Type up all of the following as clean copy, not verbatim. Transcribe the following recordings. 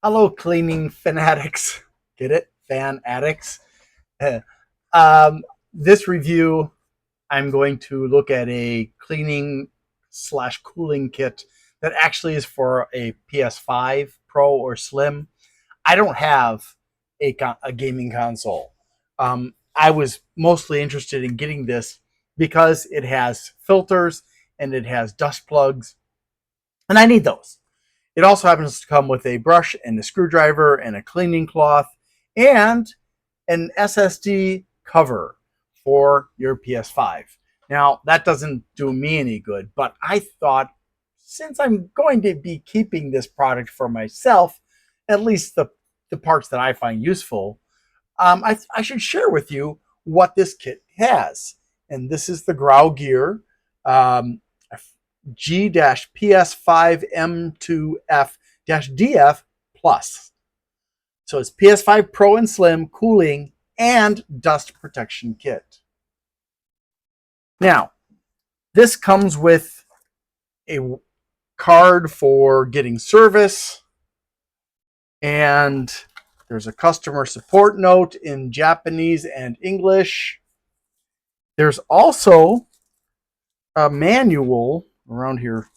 Hello, cleaning fanatics. Get it? Fan addicts. um, this review, I'm going to look at a cleaning slash cooling kit that actually is for a PS5 Pro or Slim. I don't have a gaming console. I was mostly interested in getting this because it has filters and it has dust plugs, and I need those. It also happens to come with a brush and a screwdriver and a cleaning cloth and an SSD cover for your PS5. Now, that doesn't do me any good, but I thought since I'm going to be keeping this product for myself, at least the parts that I find useful, I should share with you what this kit has. And this is the Graugear um, G-PS5M2F-DF Plus. So it's PS5 Pro and Slim cooling and dust protection kit. Now, this comes with a card for getting service, and there's a customer support note in Japanese and English. There's also a manual around here.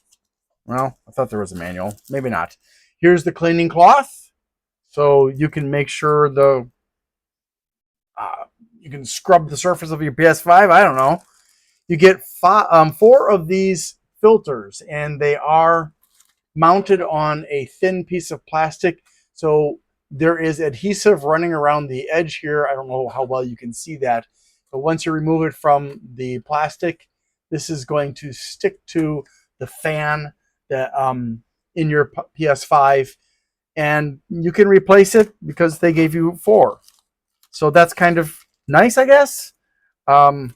Well, I thought there was a manual. Maybe not. Here's the cleaning cloth. So you can make sure you can scrub the surface of your PS5. I don't know. You get four of these filters, and they are mounted on a thin piece of plastic. So there is adhesive running around the edge here. I don't know how well you can see that, but once you remove it from the plastic, this is going to stick to the fan that in your PS5, and you can replace it because they gave you four. So that's kind of nice, I guess. Um,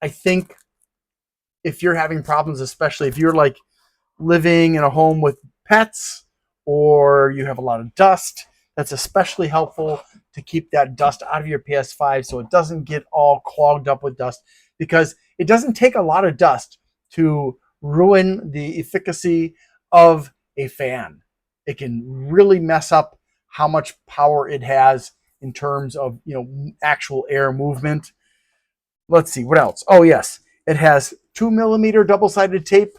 I think if you're having problems, especially if you're like living in a home with pets or you have a lot of dust, that's especially helpful to keep that dust out of your PS5 so it doesn't get all clogged up with dust, because it doesn't take a lot of dust to ruin the efficacy of a fan. It can really mess up how much power it has in terms of, actual air movement. Let's see what else. Oh yes, it has 2mm double-sided tape,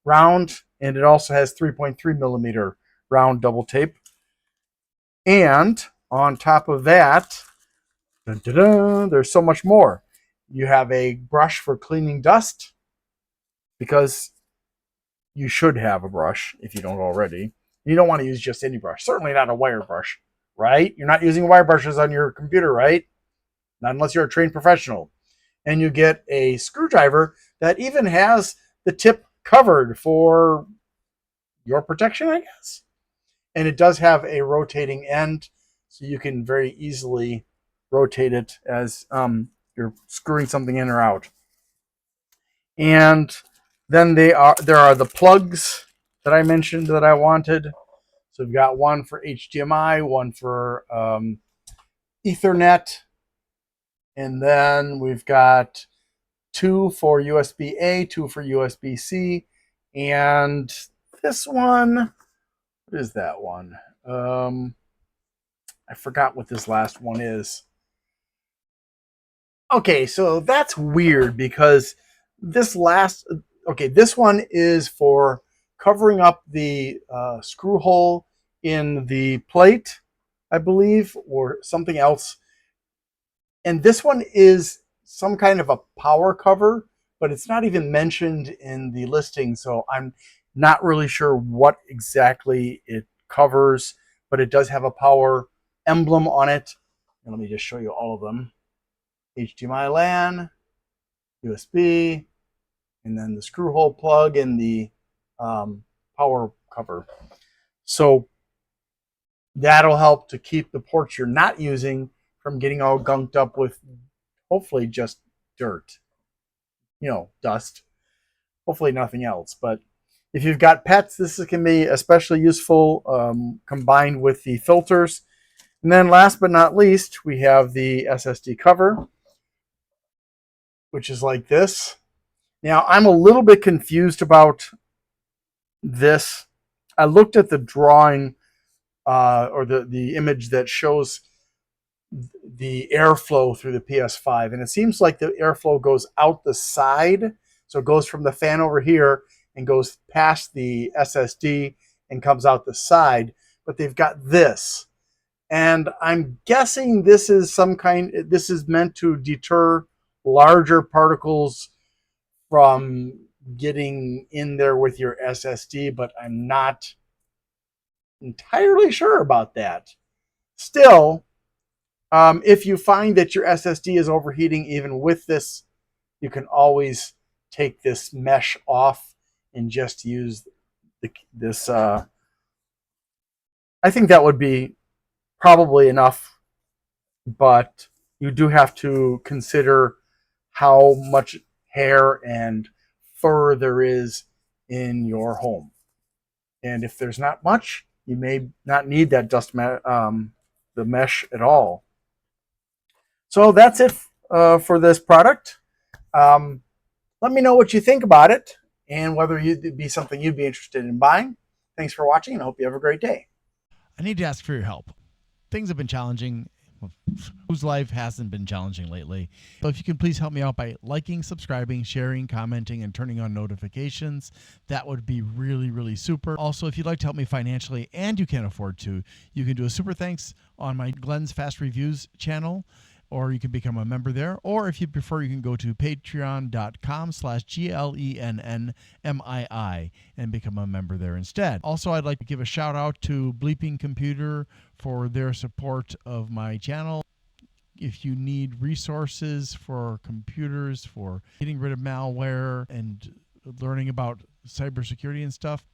round, and it also has 3.3mm round double tape. And on top of that, dun, dun, dun, there's so much more. You have a brush for cleaning dust, because you should have a brush if you don't already. You don't want to use just any brush, certainly not a wire brush, right? You're not using wire brushes on your computer, right? Not unless you're a trained professional. And you get a screwdriver that even has the tip covered for your protection, I guess. And it does have a rotating end, so you can very easily rotate it as you're screwing something in or out. And then there are the plugs that I mentioned that I wanted. So we've got one for HDMI, one for Ethernet, and then we've got two for USB-A, two for USB-C, and this one, what is that one? I forgot what this last one is. Okay, so that's weird because this one is for covering up the screw hole in the plate, I believe, or something else. And this one is some kind of a power cover, but it's not even mentioned in the listing, so I'm not really sure what exactly it covers, but it does have a power emblem on it. And let me just show you all of them. HDMI LAN, USB, and then the screw hole plug and the power cover. So that'll help to keep the ports you're not using from getting all gunked up with hopefully just dirt, dust, hopefully nothing else. But if you've got pets, this can be especially useful combined with the filters. And then last but not least, we have the SSD cover, which is like this. Now, I'm a little bit confused about this. I looked at the drawing or the image that shows the airflow through the PS5, and it seems like the airflow goes out the side. So it goes from the fan over here and goes past the SSD and comes out the side. But they've got this, and I'm guessing this is this is meant to deter larger particles from getting in there with your SSD, but I'm not entirely sure about that. Still, if you find that your SSD is overheating even with this, you can always take this mesh off and just use this. I think that would be probably enough, but you do have to consider how much hair and fur there is in your home. And if there's not much, you may not need that the mesh at all. So that's it for this product. Let me know what you think about it and whether it'd be something you'd be interested in buying. Thanks for watching, and I hope you have a great day. I need to ask for your help. Things have been challenging. Whose life hasn't been challenging lately? So if you can please help me out by liking, subscribing, sharing, commenting, and turning on notifications, that would be really, really super. Also, if you'd like to help me financially and you can't afford to, you can do a super thanks on my Glenn's Fast Reviews channel, or you can become a member there. Or if you prefer, you can go to patreon.com/GLENNMII and become a member there instead. Also, I'd like to give a shout out to Bleeping Computer for their support of my channel. If you need resources for computers, for getting rid of malware and learning about cybersecurity and stuff,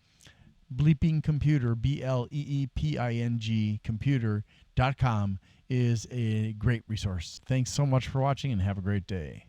Bleeping Computer, BLEEPING computer.com is a great resource. Thanks so much for watching and have a great day.